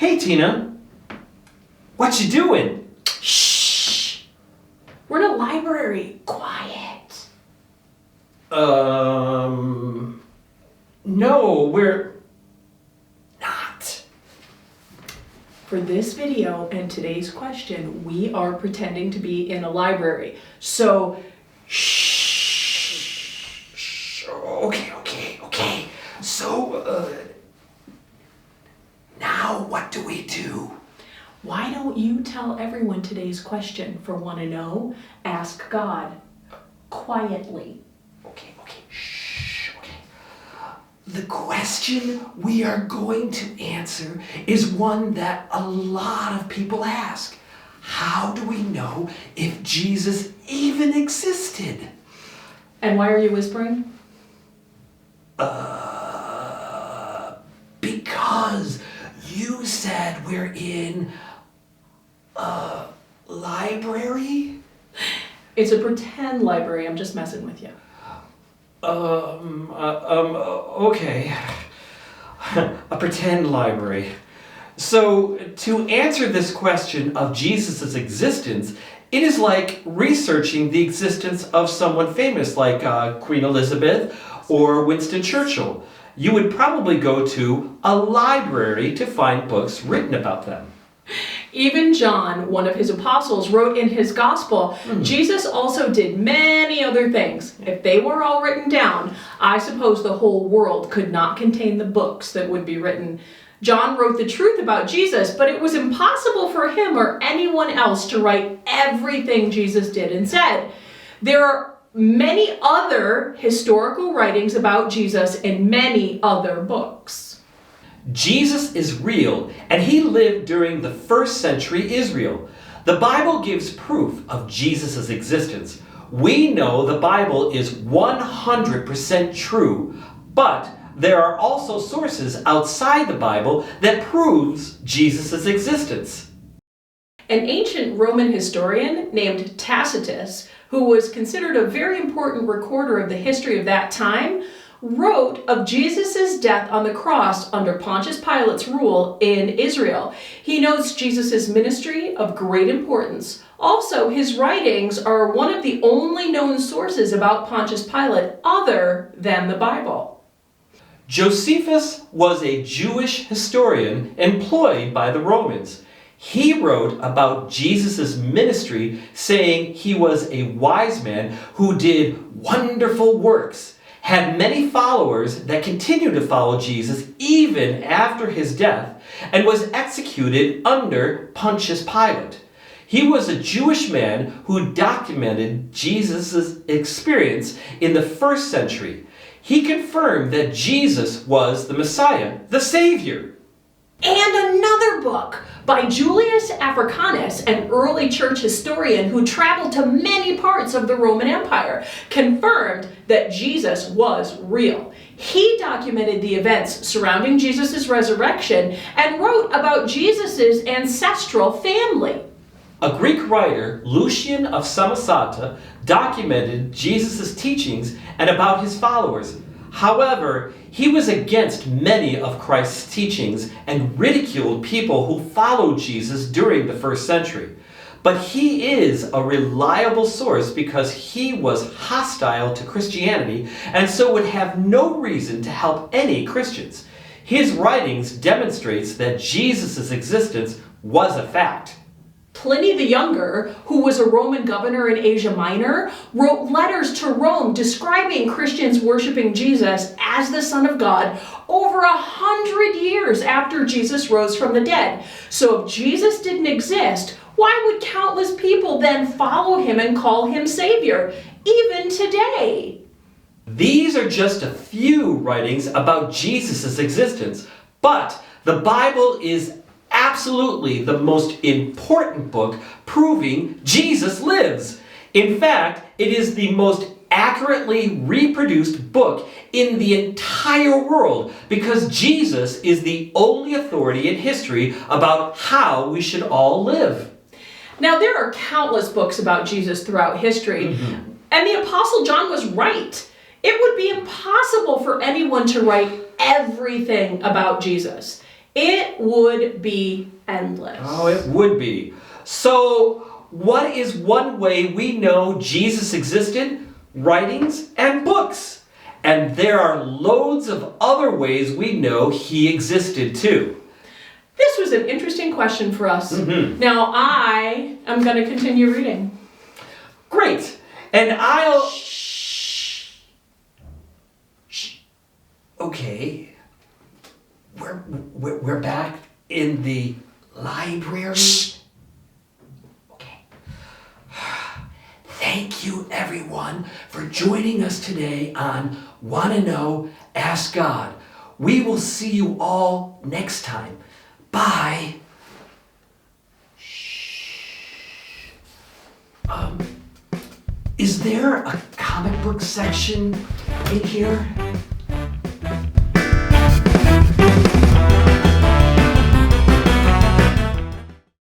Hey, Tina. What you doing? Shh! We're in a library. Quiet. No, we're not. For this video and today's question, we are pretending to be in a library. So, Shh. Okay. So, now what do we do? why don't you tell everyone today's question? For want to know, ask God. Quietly. Okay. Shh. Okay. The question we are going to answer is one that a lot of people ask. How do we know if Jesus even existed? And why are you whispering? Because you said we're in a library? It's a pretend library. I'm just messing with you. Okay. A pretend library. So, to answer this question of Jesus' existence, it is like researching the existence of someone famous like Queen Elizabeth or Winston Churchill. You would probably go to a library to find books written about them. Even John, one of his apostles, wrote in his gospel, Jesus also did many other things. If they were all written down, I suppose the whole world could not contain the books that would be written. John wrote the truth about Jesus, but it was impossible for him or anyone else to write everything Jesus did and said. There are many other historical writings about Jesus in many other books. Jesus is real, and he lived during the first century Israel. The Bible gives proof of Jesus' existence. We know the Bible is 100% true, but there are also sources outside the Bible that proves Jesus' existence. An ancient Roman historian named Tacitus, who was considered a very important recorder of the history of that time, wrote of Jesus' death on the cross under Pontius Pilate's rule in Israel. He notes Jesus' ministry of great importance. Also, his writings are one of the only known sources about Pontius Pilate other than the Bible. Josephus was a Jewish historian employed by the Romans. He wrote about Jesus' ministry, saying he was a wise man who did wonderful works, had many followers that continued to follow Jesus even after his death, and was executed under Pontius Pilate. He was a Jewish man who documented Jesus' experience in the first century. He confirmed that Jesus was the Messiah, the Savior. And another book by Julius Africanus, an early church historian who traveled to many parts of the Roman Empire, confirmed that Jesus was real. He documented the events surrounding Jesus' resurrection and wrote about Jesus' ancestral family. A Greek writer, Lucian of Samosata, documented Jesus' teachings and about his followers. However, he was against many of Christ's teachings and ridiculed people who followed Jesus during the first century. But he is a reliable source because he was hostile to Christianity and so would have no reason to help any Christians. His writings demonstrates that Jesus' existence was a fact. Pliny the Younger, who was a Roman governor in Asia Minor, wrote letters to Rome describing Christians worshiping Jesus as the Son of God over 100 years after Jesus rose from the dead. So if Jesus didn't exist, why would countless people then follow him and call him Savior, even today? These are just a few writings about Jesus' existence, but the Bible is absolutely the most important book proving Jesus lives. In fact, it is the most accurately reproduced book in the entire world because Jesus is the only authority in history about how we should all live. Now, there are countless books about Jesus throughout history, and the Apostle John was right. It would be impossible for anyone to write everything about Jesus. It would be endless. Oh, it would be. So, what is one way we know Jesus existed? Writings and books. And there are loads of other ways we know he existed too. This was an interesting question for us. Mhm. Now I am going to continue reading. Great. And I'll... Okay. We're back in the library. Okay. Thank you, everyone, for joining us today on Wanna Know, Ask God. We will see you all next time. Bye. Is there a comic book section in here?